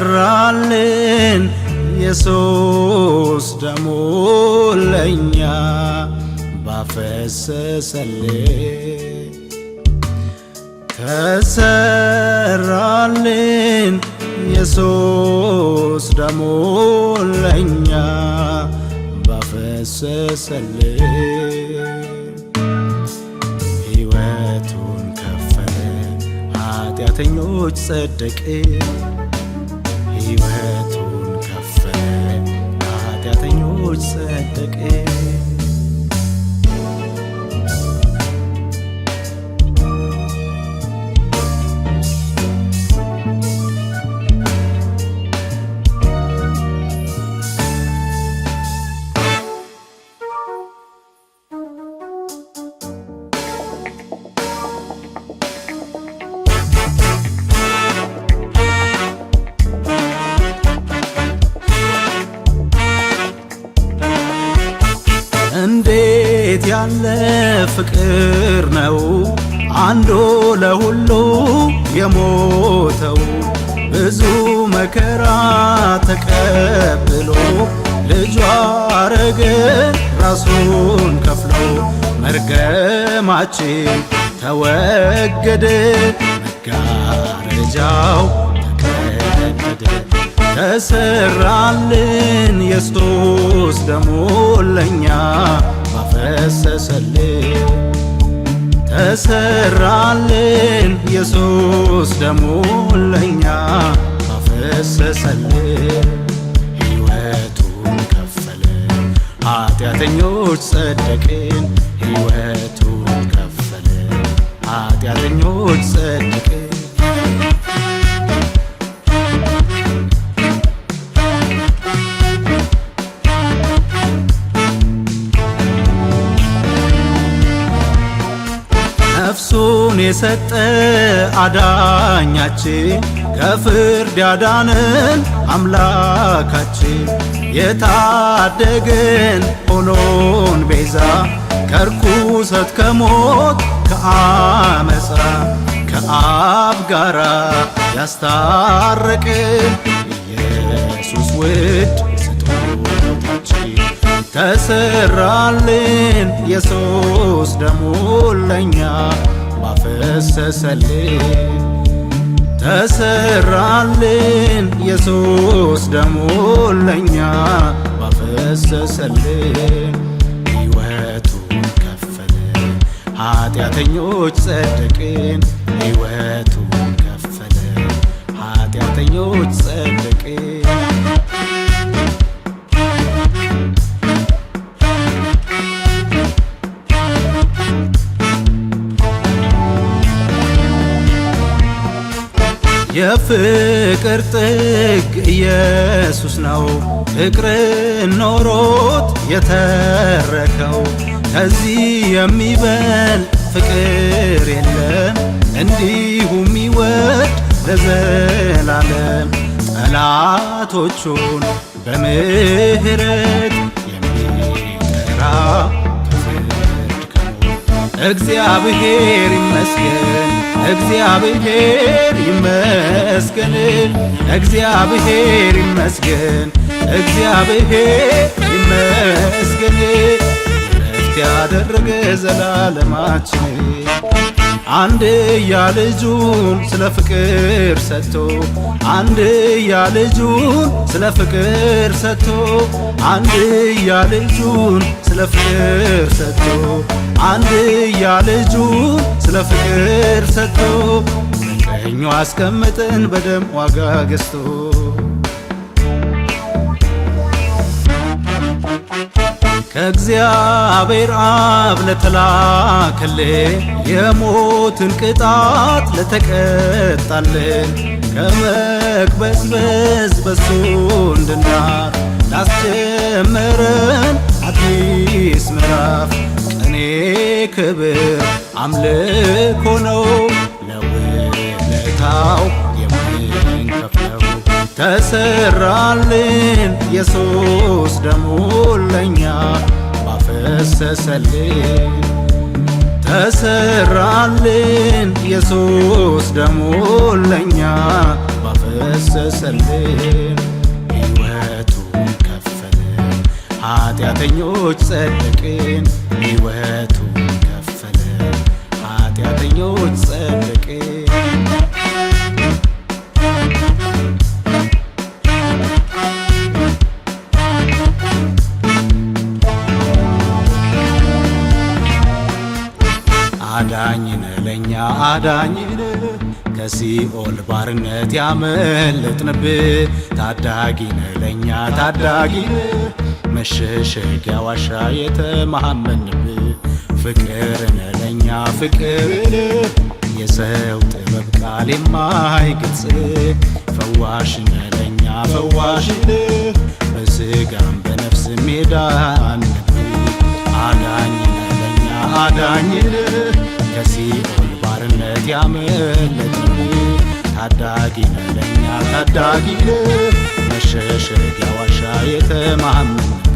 ተሰራልን ኢየሱስ ደሙ ለኛ ባፈሰሰልን ተሰራልን ኢየሱስ ደሙ ለኛ ባፈሰሰልን ሕይወቱን ከፈለ ኃጢአተኞች ጸደቅን ሕይወቱን ከፈለ ኃጢአተኞች ጸደቅን እንዴት ያለ ፍቅር ነው አንዱ ለሁሉ የሞተው ብዙ መከራ ተቀብሎ ልጇ አረገን ራሱን ከፍሎ መርገማችን ተወገደ መጋረጃው ተቀደደ ተሰራልን ኢየሱስ ደሙ ለኛ ባፈሰሰልን ተሰራልን ኢየሱስ ደሙ ለኛ ባፈሰሰልን ሕይወቱን ከፈለ ኃጢአተኞች ጸደቅን ሕይወቱን ከፈለ ኃጢአተኞች ጸደቅን ነፍሱን የሰጠ አዳኛችን ከፍርድ ያዳነን አምላካችን የታደገን ሆኖን ቤዛ ከርኩሰት ከሞት ከአመፃ ከአብ ጋራ ያስታረቅን ኢየሱስ ውድ ስጦታችን ተሰራልን ኢየሱስ ደሙ ለኛ ባፈሰሰልን ተሰራልን ኢየሱስ ደሙ ለኛ ባፈሰሰልን ሕይወቱን ከፈለ ኃጢአተኞች ጸደቅን ሕይወቱን ከፈለ ኃጢአተኞች ጸደቅን የፍቅር ጥግ ኢየሱስ ነው ፍቅርን ኖሮት የተረከው ከዚህ የሚበልጥ ፍቅር የለም እንዲሁ የሚወድ ለዘላለም ጠላቶቹን በምህረት የሚጠራ ከፍርድ ከሞት እግዚአብሔር ይመስገን እግዚአብሔር ይመስገን እግዚአብሔር ይመስገን እግዚአብሔር ይመስገን ረፍት ያደረገ ዘላለማችን አንድያ ልጁን ስለ ፍቅር ሰጥቶ አንድያ ልጁን ስለ ፍቅር ሰጥቶ አንድያ ልጁን ስለ ፍቅር ሰጥቶ አንድያ ልጁን ስለ ፍቅር ሰጥቶ በቀኙ አስቀምጠን በደም ዋጋ ገዝቶ ከእግዚአብሔር አብ ለተላከልን የሞትን ቅጣት ለተቀጣልን ከመቅበዝበዝ በሱ እንድናር ላስጀመረን አዲስ ምዕራፍ ቀኔ ክብር አምልኮ ነው ለውለታው የምንከፍለው ተሰራልን ኢየሱስ ደሙ ለኛ ባፈሰሰልን ተሰራልን ኢየሱስ ደሙን ለኛ ባፈሰሰልን ሕይወቱን ከፈለ ኃጢአተኞች ጸደቅን ሕይወቱን ከፈለ ኃጢአተኞች ጸደቅን አዳኝነ ለኛ አዳኝነ ከሲኦል ባርነት ያመለጥንብህ ታዳጊነ ለኛ ታዳጊነ መሸሸጊያ ዋሻ የተማመንብህ ፍቅርነ ለኛ ፍቅርነ የሰው ጥበብ ቃል የማይገልጽ ፈዋሽነ ለኛ ፈዋሽነ በስጋም በነፍስም የዳንብህ አዳኝነ ለኛ አዳኝነ ከሲኦል ባርነት ያመለጥንብህ ታዳጊነ ለኛ ታዳጊነ መሸሸጊያ ዋሻ የተማመንብህ